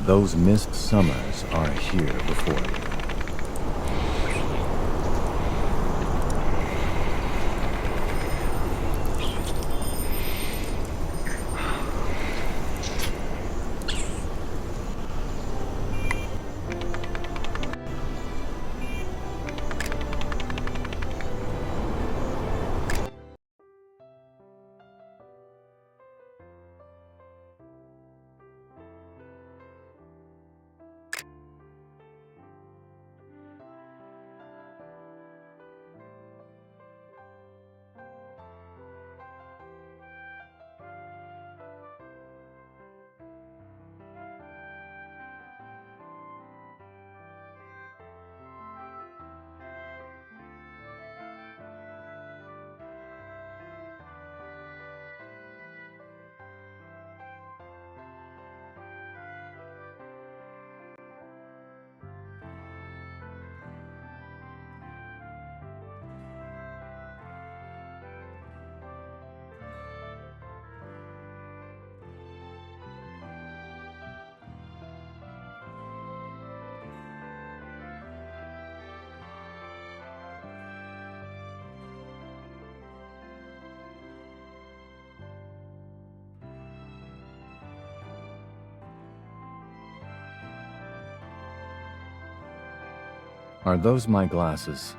Those missed summers are here before you. Are those my glasses?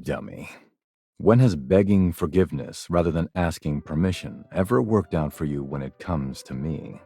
Dummy. When has begging forgiveness rather than asking permission ever worked out for you when it comes to me?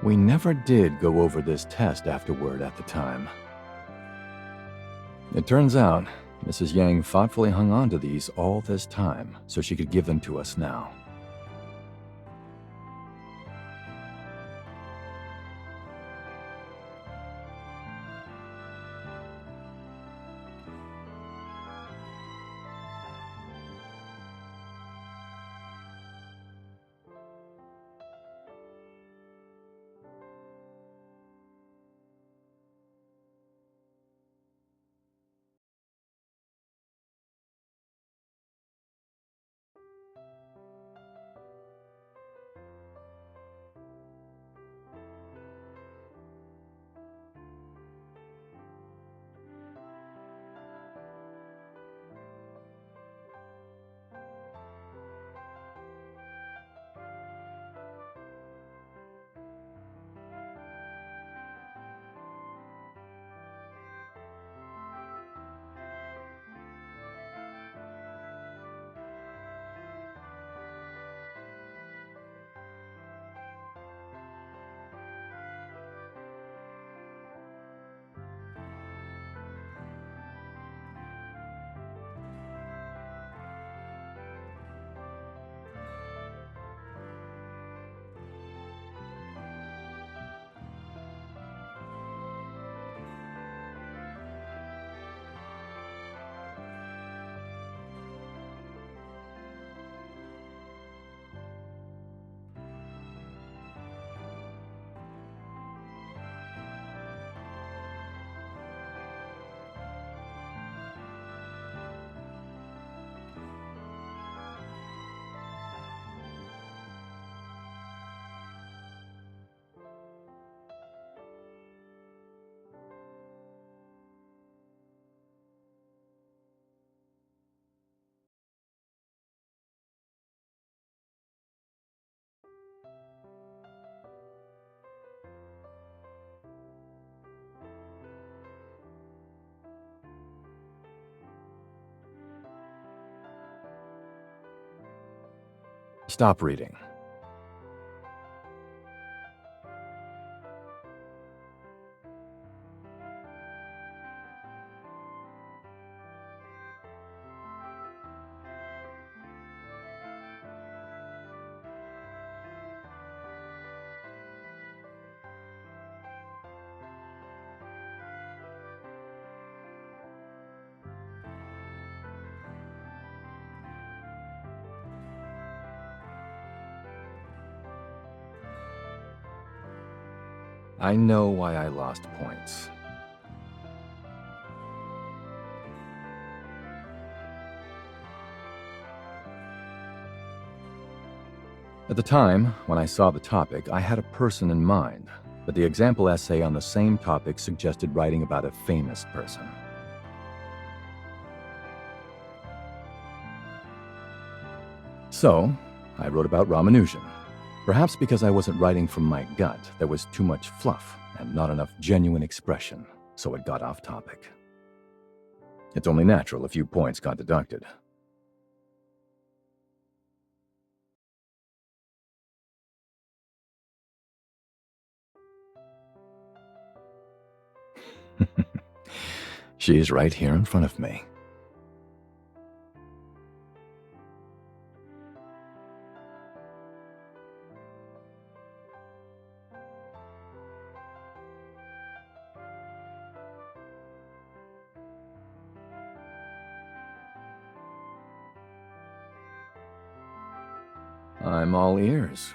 We never did go over this test afterward at the time. It turns out, Mrs. Yang thoughtfully hung on to these all this time so she could give them to us now. Stop reading. I know why I lost points. At the time, when I saw the topic, I had a person in mind, but the example essay on the same topic suggested writing about a famous person. So, I wrote about Ramanujan. Perhaps because I wasn't writing from my gut, there was too much fluff and not enough genuine expression, so it got off topic. It's only natural a few points got deducted. She's right here in front of me. I'm all ears.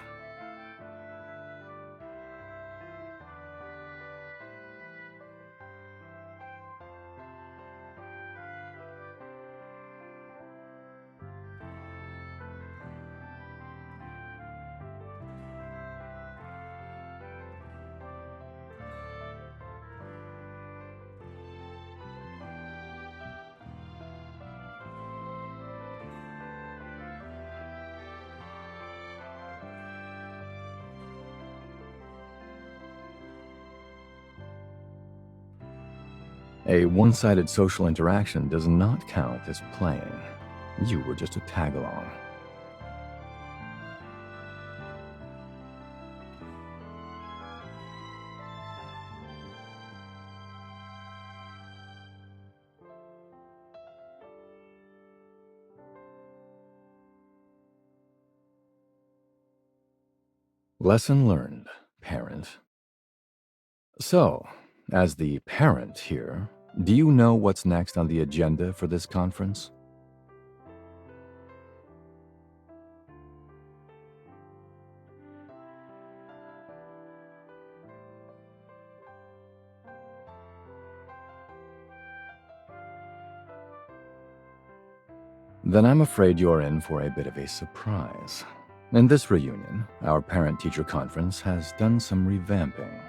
A one-sided social interaction does not count as playing. You were just a tag-along. Lesson learned, parent. So, as the parent here, do you know what's next on the agenda for this conference? Then I'm afraid you're in for a bit of a surprise. In this reunion, our parent-teacher conference has done some revamping.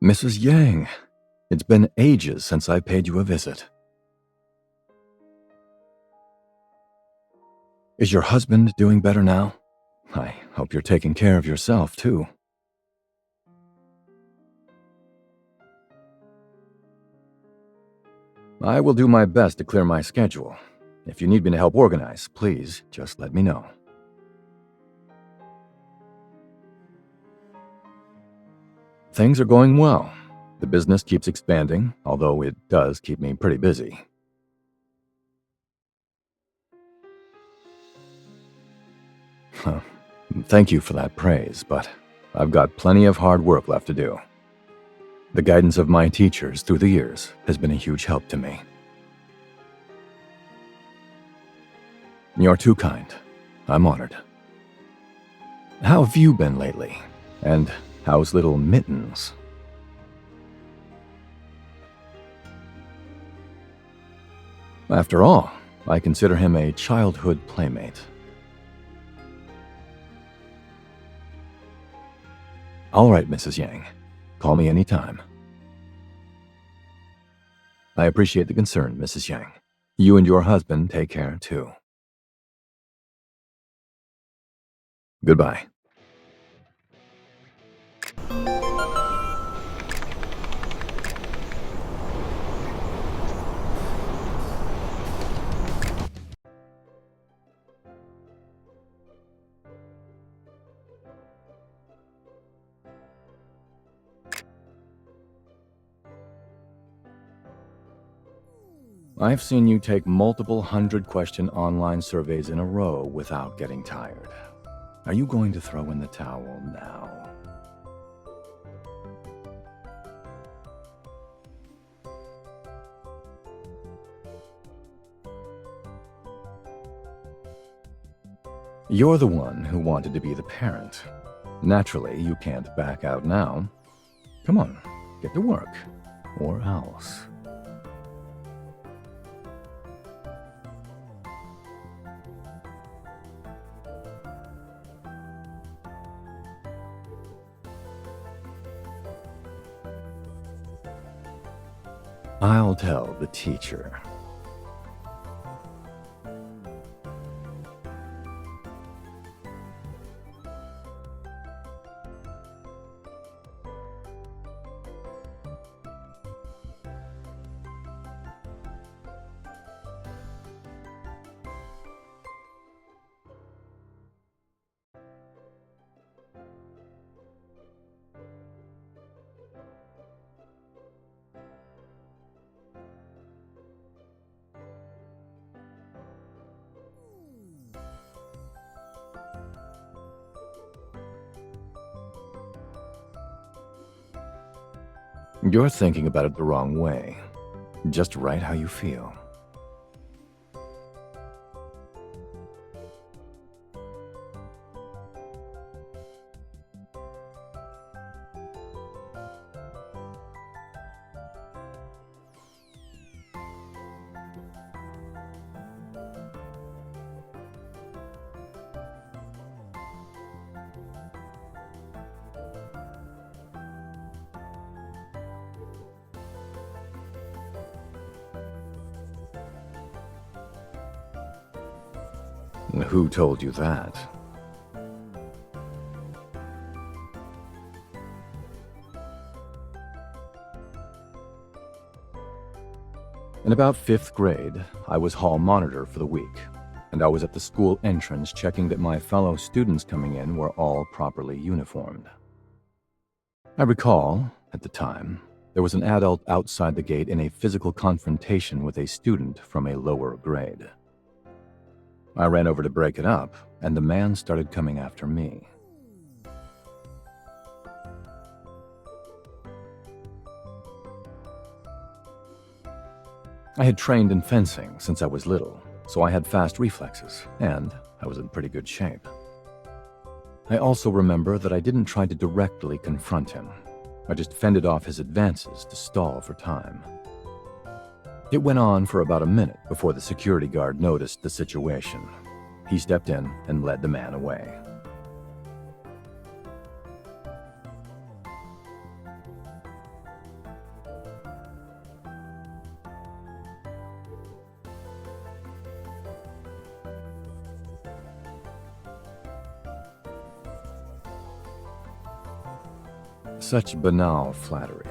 Mrs. Yang, it's been ages since I paid you a visit. Is your husband doing better now? I hope you're taking care of yourself, too. I will do my best to clear my schedule. If you need me to help organize, please just let me know. Things are going well. The business keeps expanding, although it does keep me pretty busy. Huh. Thank you for that praise, but I've got plenty of hard work left to do. The guidance of my teachers through the years has been a huge help to me. You're too kind. I'm honored. How have you been lately? And how's little Mittens? After all, I consider him a childhood playmate. All right, Mrs. Yang. Call me anytime. I appreciate the concern, Mrs. Yang. You and your husband take care, too. Goodbye. I've seen you take multiple 100-question online surveys in a row without getting tired. Are you going to throw in the towel now? You're the one who wanted to be the parent. Naturally, you can't back out now. Come on, get to work, or else. I'll tell the teacher. You're thinking about it the wrong way. Just write how you feel. Who told you that? In about 5th grade, I was hall monitor for the week, and I was at the school entrance checking that my fellow students coming in were all properly uniformed. I recall, at the time, there was an adult outside the gate in a physical confrontation with a student from a lower grade. I ran over to break it up, and the man started coming after me. I had trained in fencing since I was little, so I had fast reflexes, and I was in pretty good shape. I also remember that I didn't try to directly confront him. I just fended off his advances to stall for time. It went on for about a minute before the security guard noticed the situation. He stepped in and led the man away. Such banal flattery.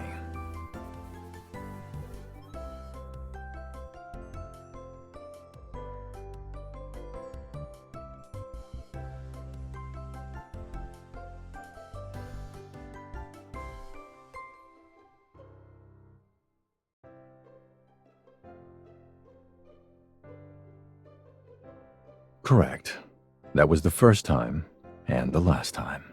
Correct. That was the first time and the last time.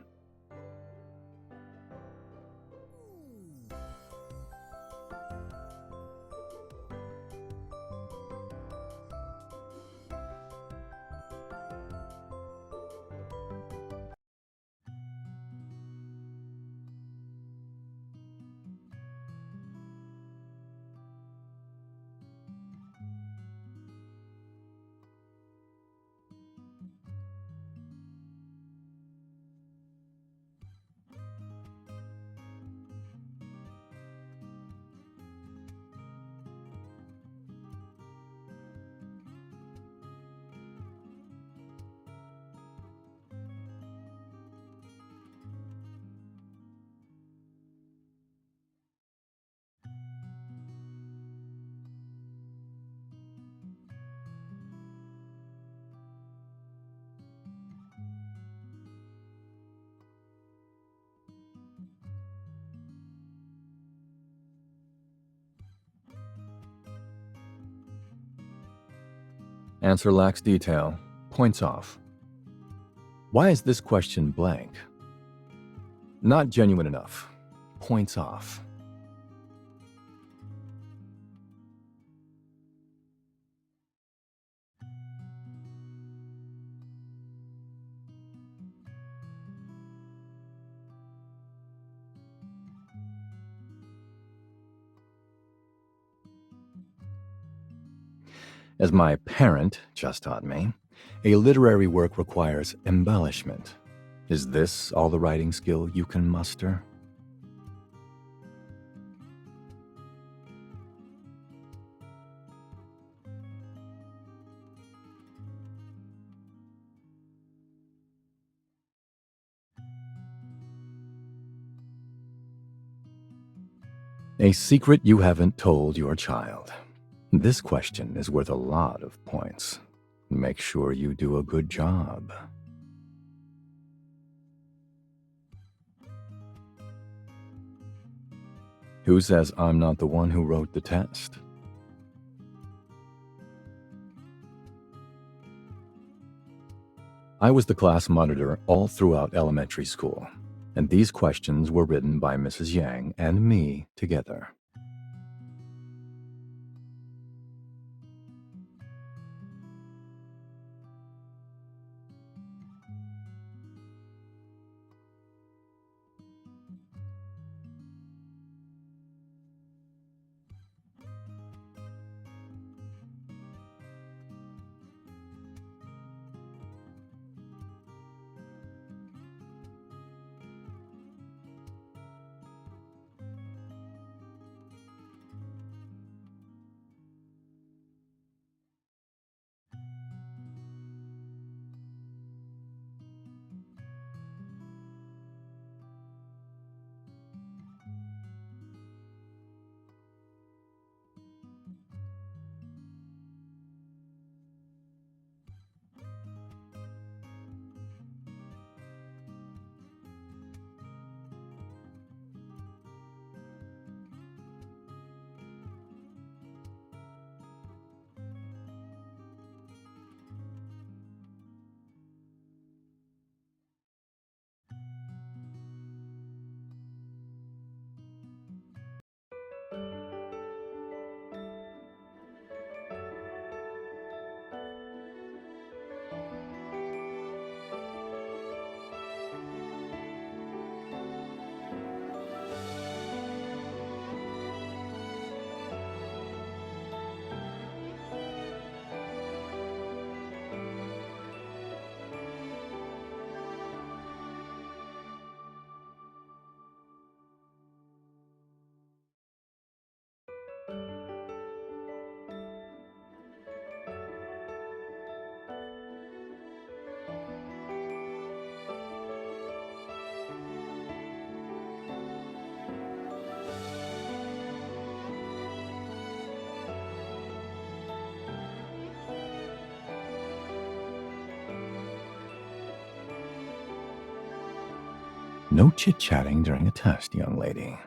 Answer lacks detail. Points off. Why is this question blank? Not genuine enough. Points off. As my parent just taught me, a literary work requires embellishment. Is this all the writing skill you can muster? A secret you haven't told your child. This question is worth a lot of points. Make sure you do a good job. Who says I'm not the one who wrote the test? I was the class monitor all throughout elementary school, and these questions were written by Mrs. Yang and me together. No chit-chatting during a test, young lady.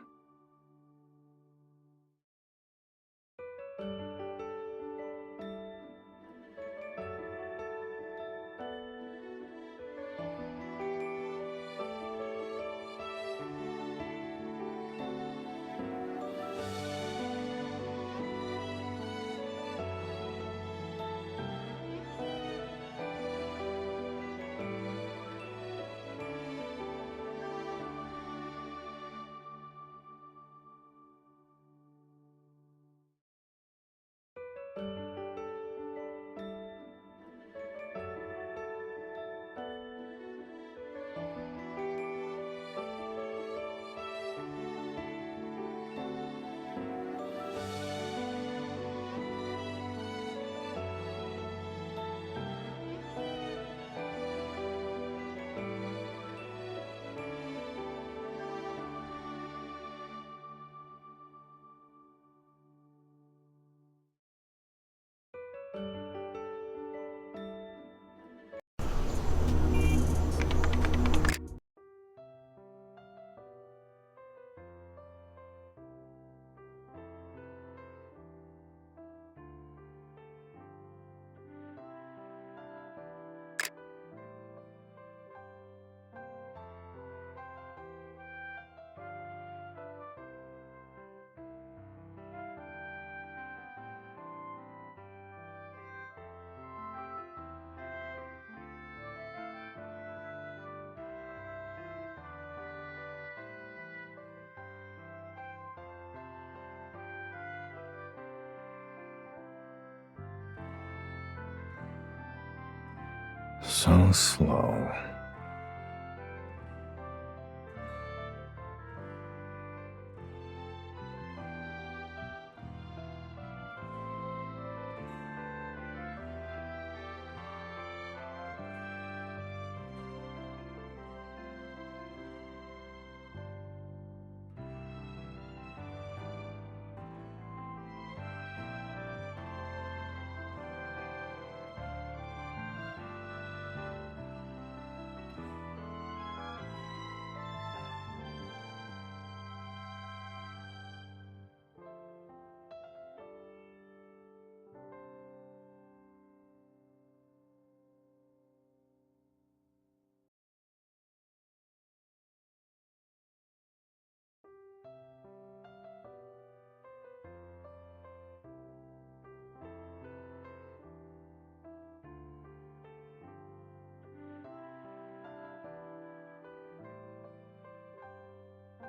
So slow.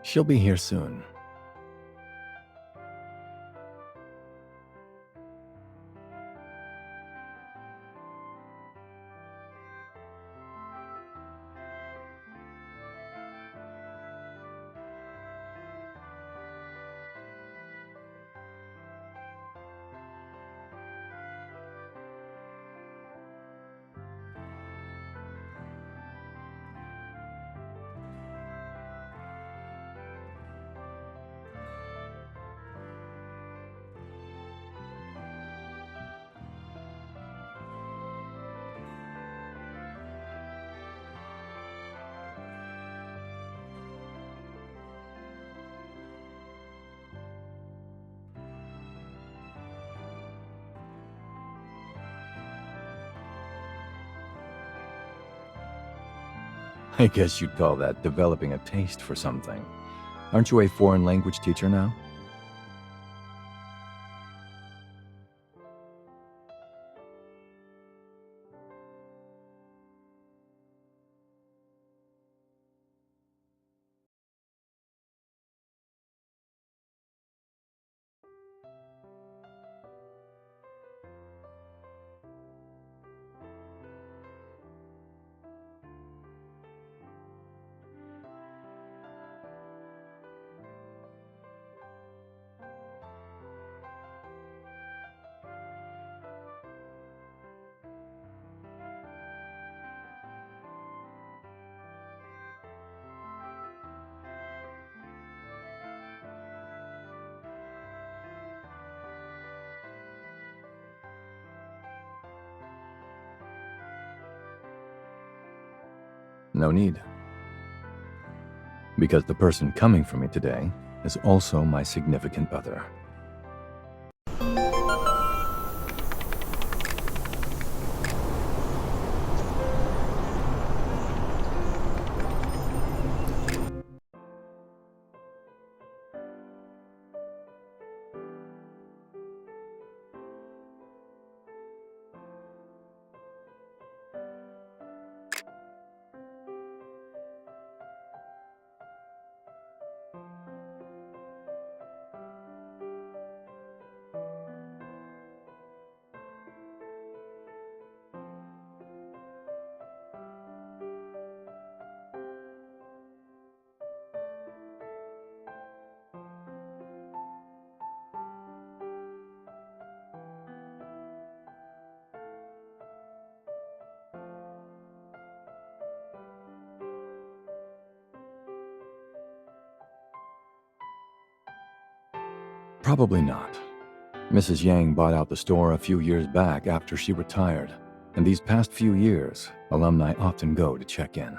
She'll be here soon. I guess you'd call that developing a taste for something. Aren't you a foreign language teacher now? No need. Because the person coming for me today is also my significant other. Probably not. Mrs. Yang bought out the store a few years back after she retired, and these past few years, alumni often go to check in.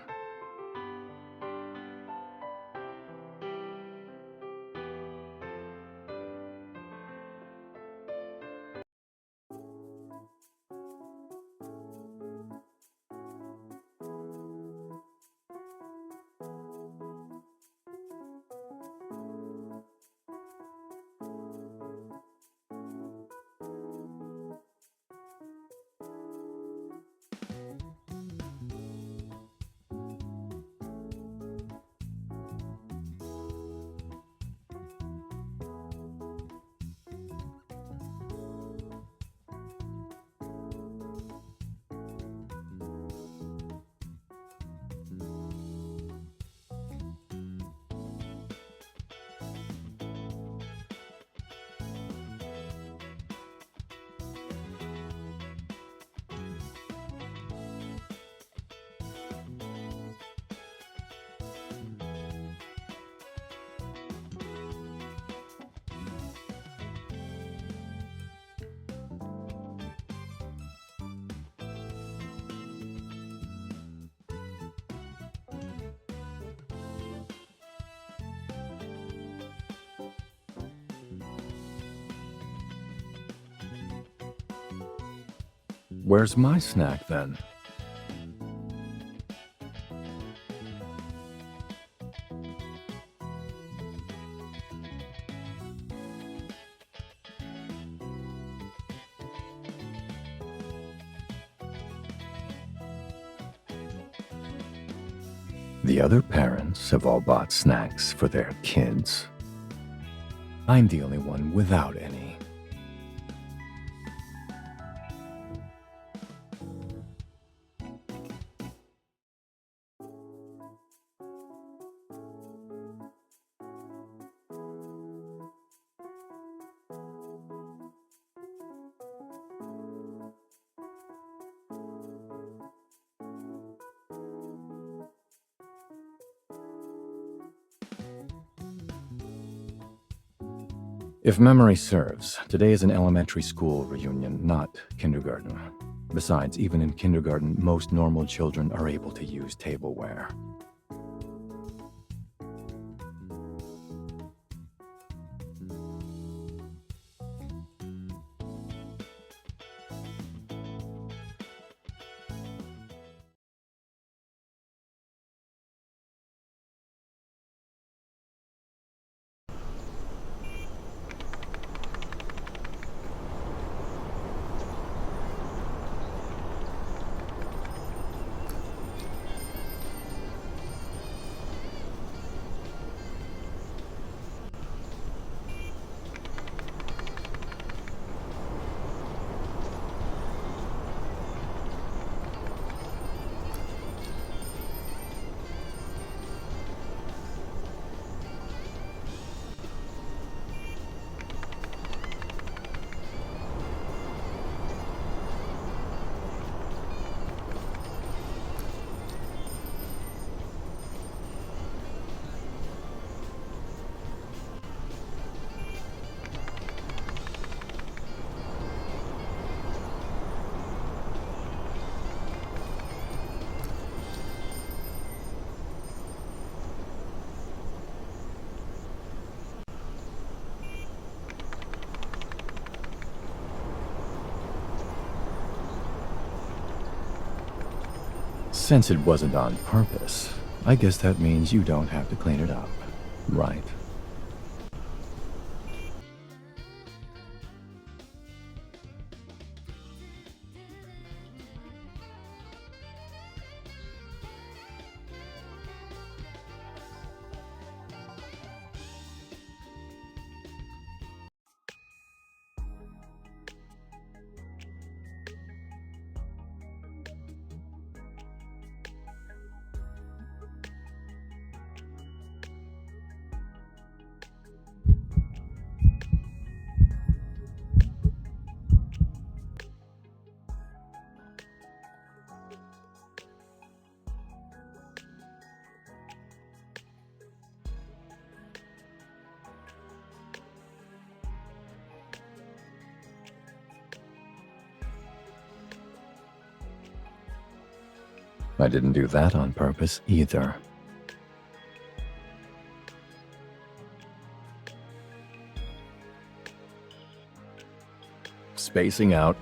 Where's my snack then? The other parents have all bought snacks for their kids. I'm the only one without any. If memory serves, today is an elementary school reunion, not kindergarten. Besides, even in kindergarten, most normal children are able to use tableware. Since it wasn't on purpose, I guess that means you don't have to clean it up, right? I didn't do that on purpose either. Spacing out.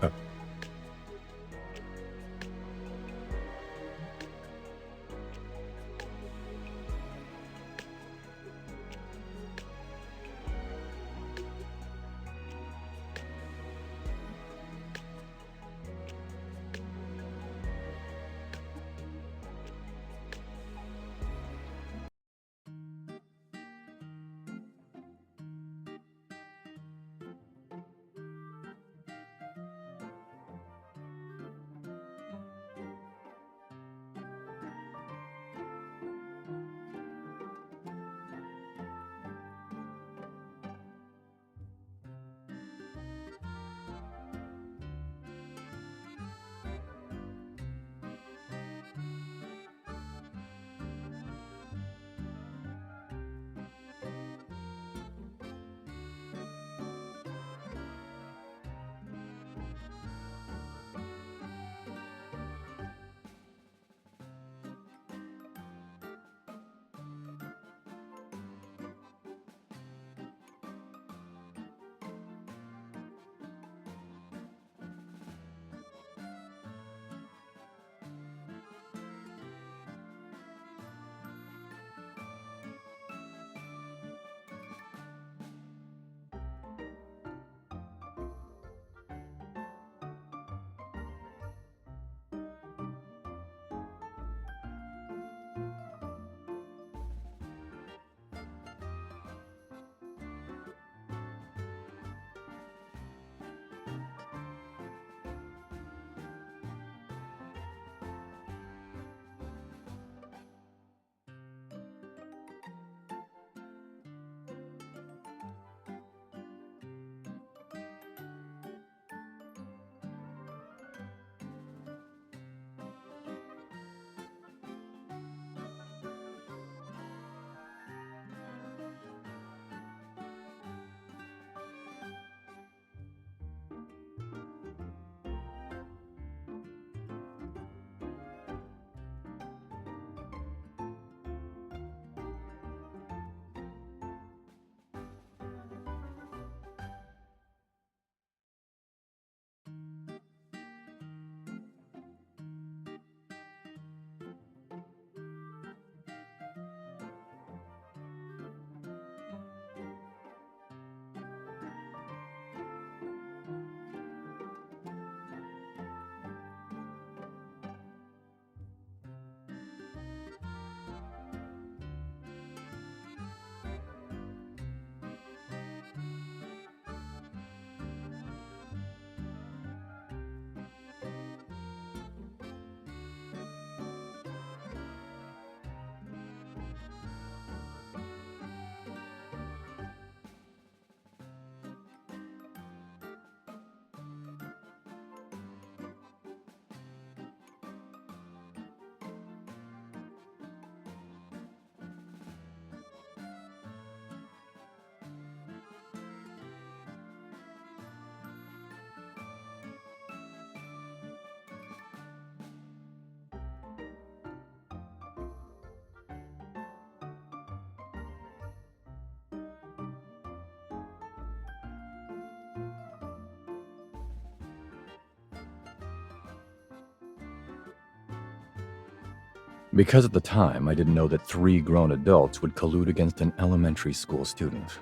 Because at the time, I didn't know that 3 grown adults would collude against an elementary school student.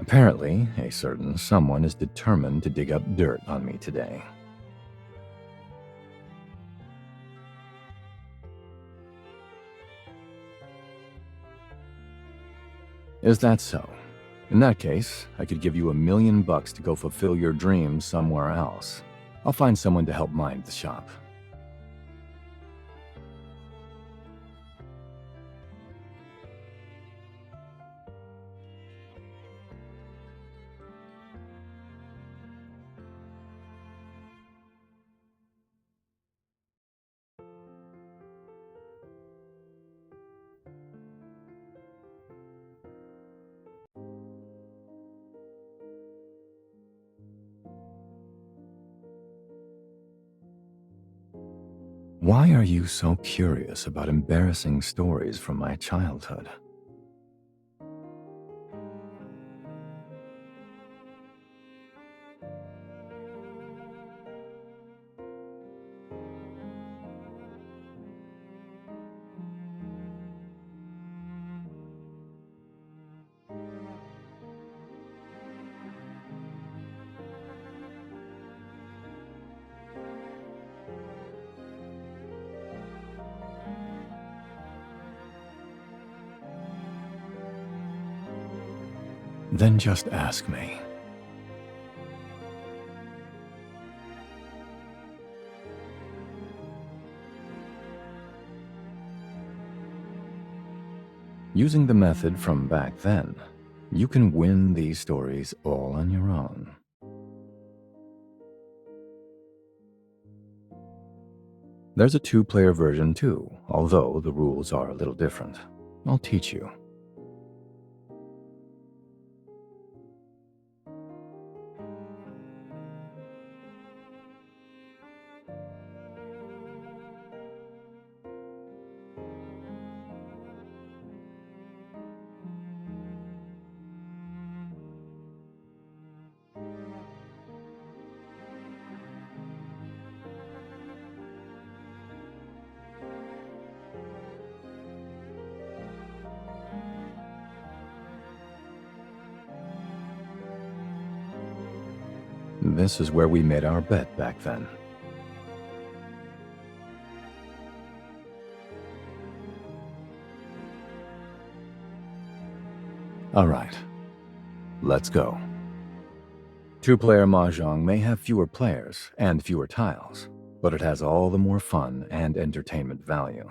Apparently, a certain someone is determined to dig up dirt on me today. Is that so? In that case, I could give you $1 million to go fulfill your dreams somewhere else. I'll find someone to help mind the shop. Why are you so curious about embarrassing stories from my childhood? Then just ask me. Using the method from back then, you can win these stories all on your own. There's a 2-player version too, although the rules are a little different. I'll teach you. This is where we made our bet back then. All right, let's go. 2-player Mahjong may have fewer players and fewer tiles, but it has all the more fun and entertainment value.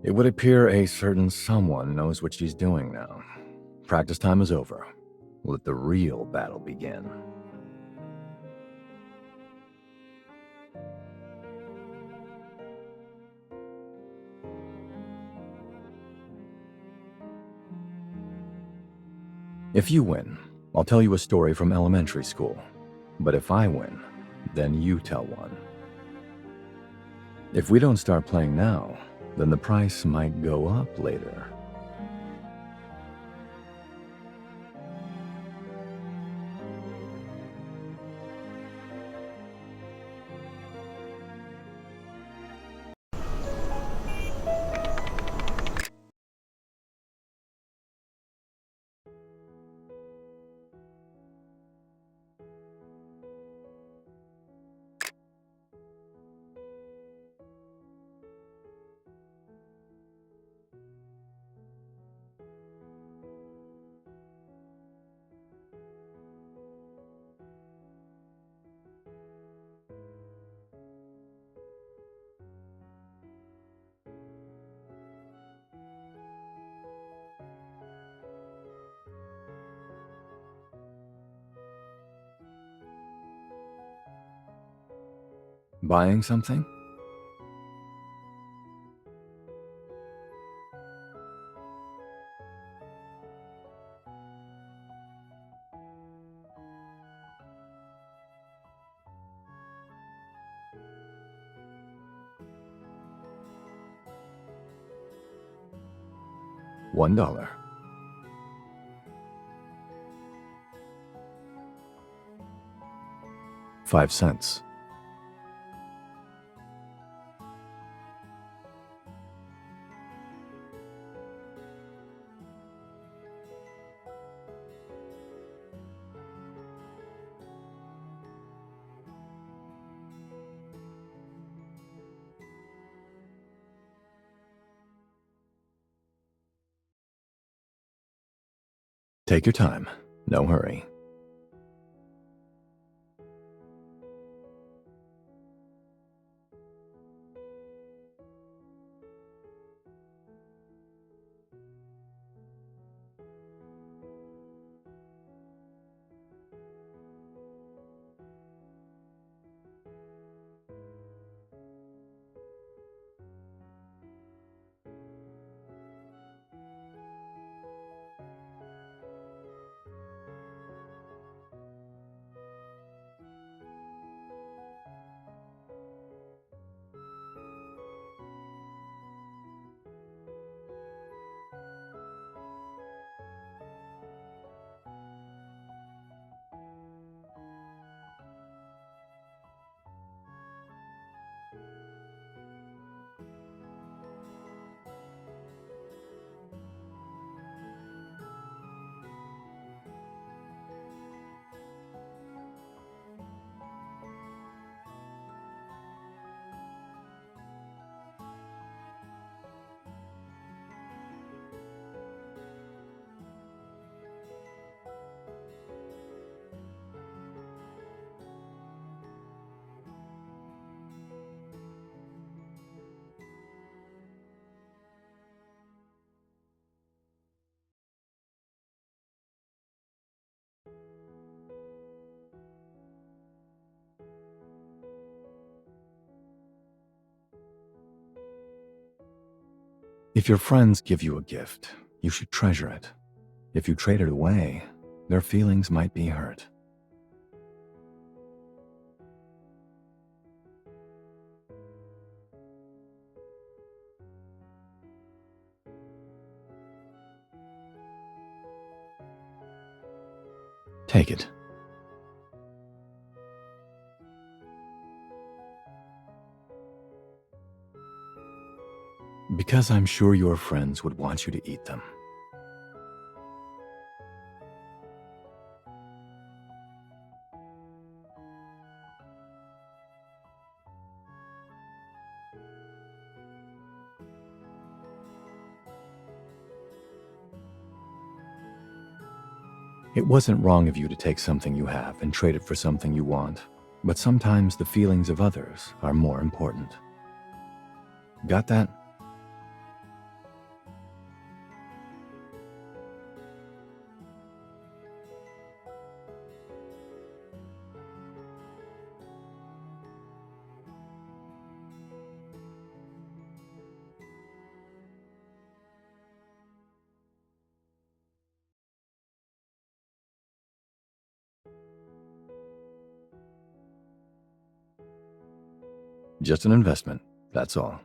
It would appear a certain someone knows what she's doing now. Practice time is over. Let the real battle begin. If you win, I'll tell you a story from elementary school. But if I win, then you tell one. If we don't start playing now, then the price might go up later. Buying something? $1. 5 cents. Take your time. No hurry. If your friends give you a gift, you should treasure it. If you trade it away, their feelings might be hurt. Take it. Because I'm sure your friends would want you to eat them. It wasn't wrong of you to take something you have and trade it for something you want, but sometimes the feelings of others are more important. Got that? Just an investment, that's all.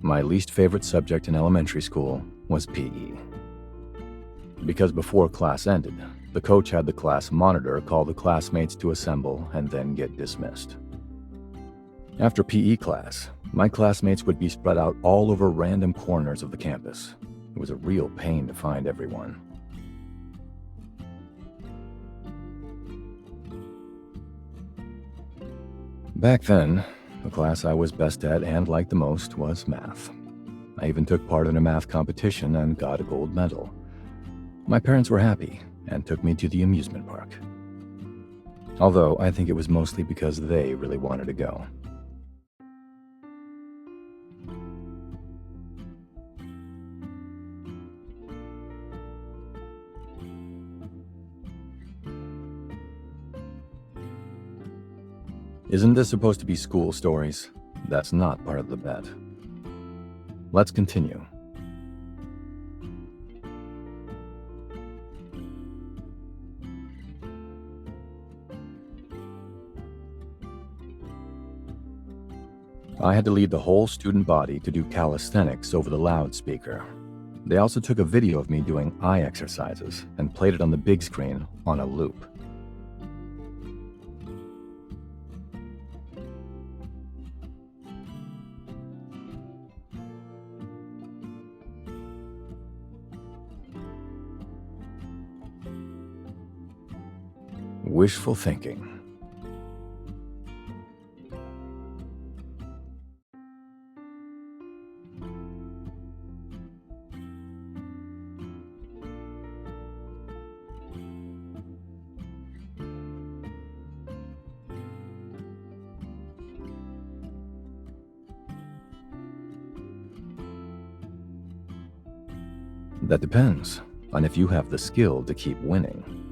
My least favorite subject in elementary school was PE. Because before class ended, the coach had the class monitor call the classmates to assemble and then get dismissed. After PE class, my classmates would be spread out all over random corners of the campus. It was a real pain to find everyone. Back then, the class I was best at and liked the most was math. I even took part in a math competition and got a gold medal. My parents were happy and took me to the amusement park. Although I think it was mostly because they really wanted to go. Isn't this supposed to be school stories? That's not part of the bet. Let's continue. I had to lead the whole student body to do calisthenics over the loudspeaker. They also took a video of me doing eye exercises and played it on the big screen on a loop. Wishful thinking. That depends on if you have the skill to keep winning.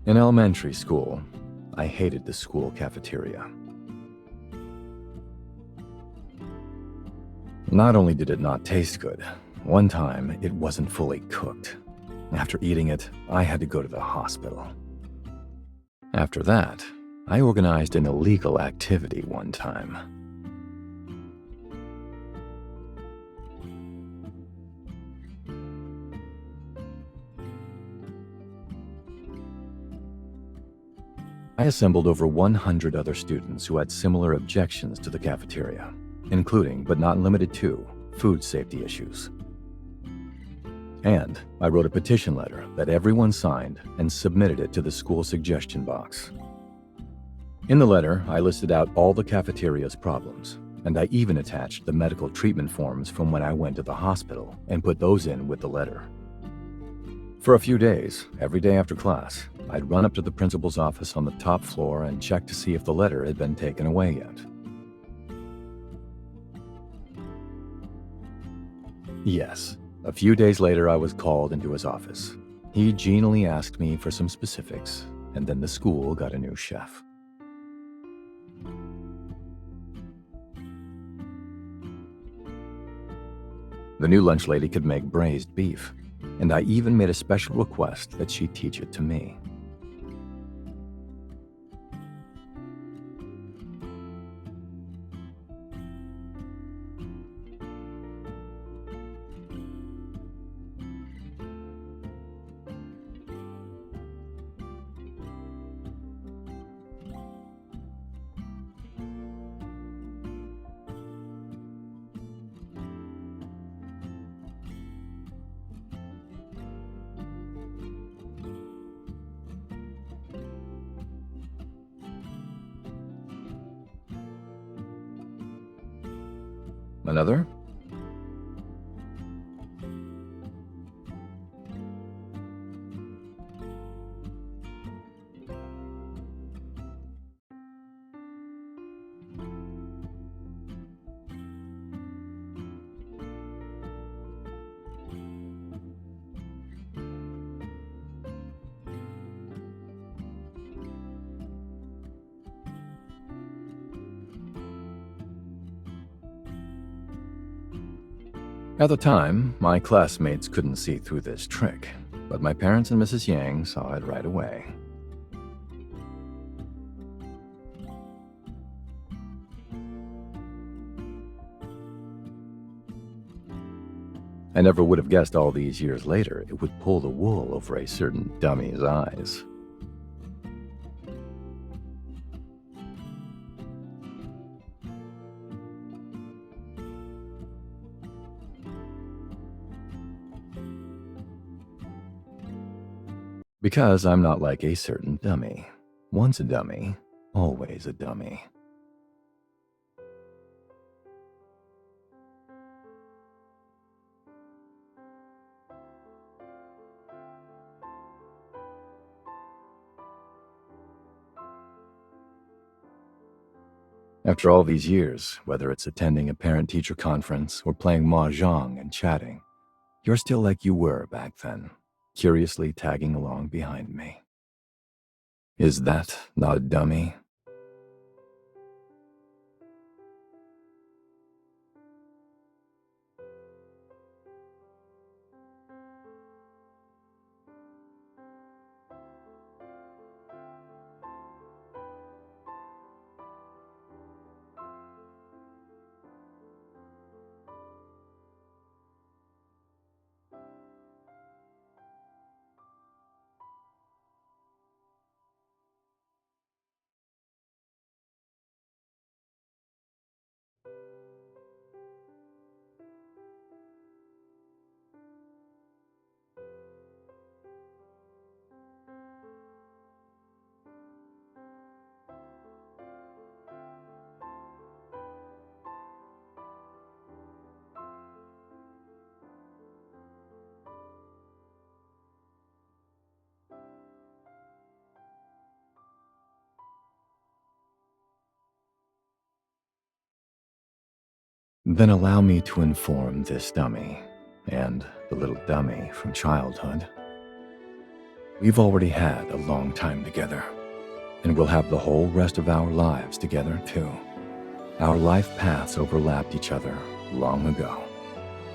In elementary school, I hated the school cafeteria. Not only did it not taste good, one time it wasn't fully cooked. After eating it, I had to go to the hospital. After that, I organized an illegal activity one time. I assembled over 100 other students who had similar objections to the cafeteria, including, but not limited to, food safety issues. And I wrote a petition letter that everyone signed and submitted it to the school suggestion box. In the letter, I listed out all the cafeteria's problems, and I even attached the medical treatment forms from when I went to the hospital and put those in with the letter. For a few days, every day after class, I'd run up to the principal's office on the top floor and check to see if the letter had been taken away yet. Yes, a few days later I was called into his office. He genially asked me for some specifics, and then the school got a new chef. The new lunch lady could make braised beef, and I even made a special request that she teach it to me. Another? At the time, my classmates couldn't see through this trick, but my parents and Mrs. Yang saw it right away. I never would have guessed all these years later it would pull the wool over a certain dummy's eyes. Because I'm not like a certain dummy. Once a dummy, always a dummy. After all these years, whether it's attending a parent-teacher conference or playing mahjong and chatting, you're still like you were back then, curiously tagging along behind me. Is that not a dummy? Then allow me to inform this dummy, and the little dummy from childhood. We've already had a long time together, and we'll have the whole rest of our lives together too. Our life paths overlapped each other long ago,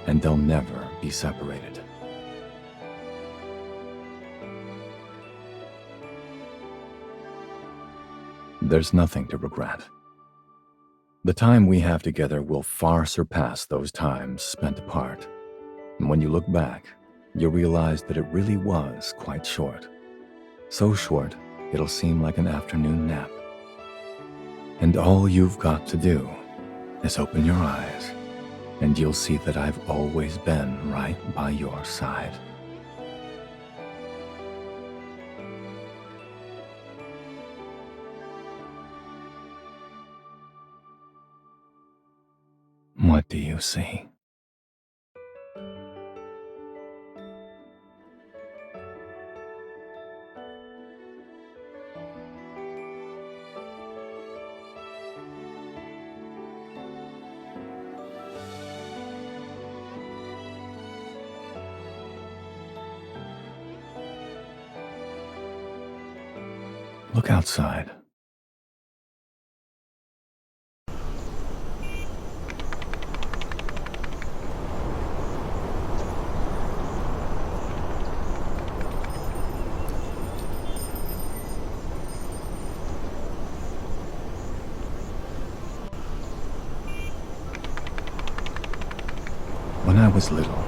and they'll never be separated. There's nothing to regret. The time we have together will far surpass those times spent apart. And when you look back, you'll realize that it really was quite short. So short, it'll seem like an afternoon nap. And all you've got to do is open your eyes, and you'll see that I've always been right by your side. What do you see? Look outside. When I was little,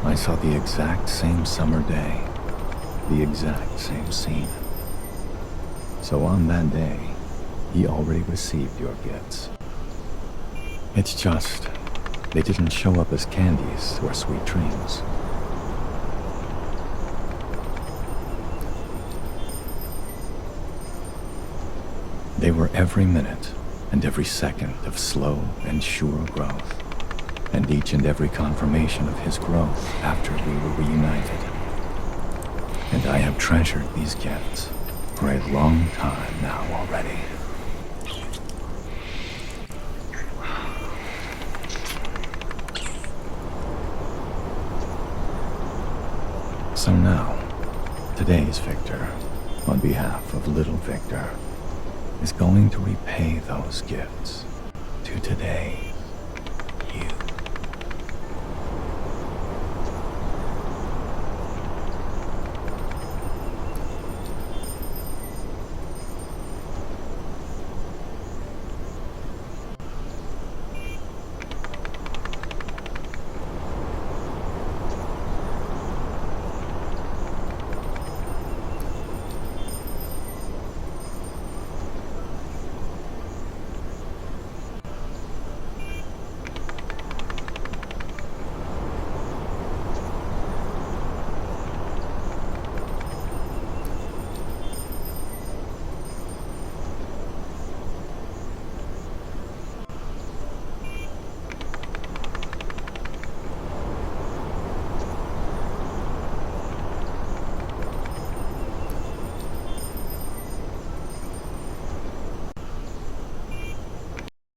I saw the exact same summer day, the exact same scene. So on that day, he already received your gifts. It's just, they didn't show up as candies or sweet dreams. They were every minute and every second of slow and sure growth. and each and every confirmation of his growth after we were reunited. And I have treasured these gifts for a long time now already. So now, today's Victor, on behalf of little Victor, is going to repay those gifts to today.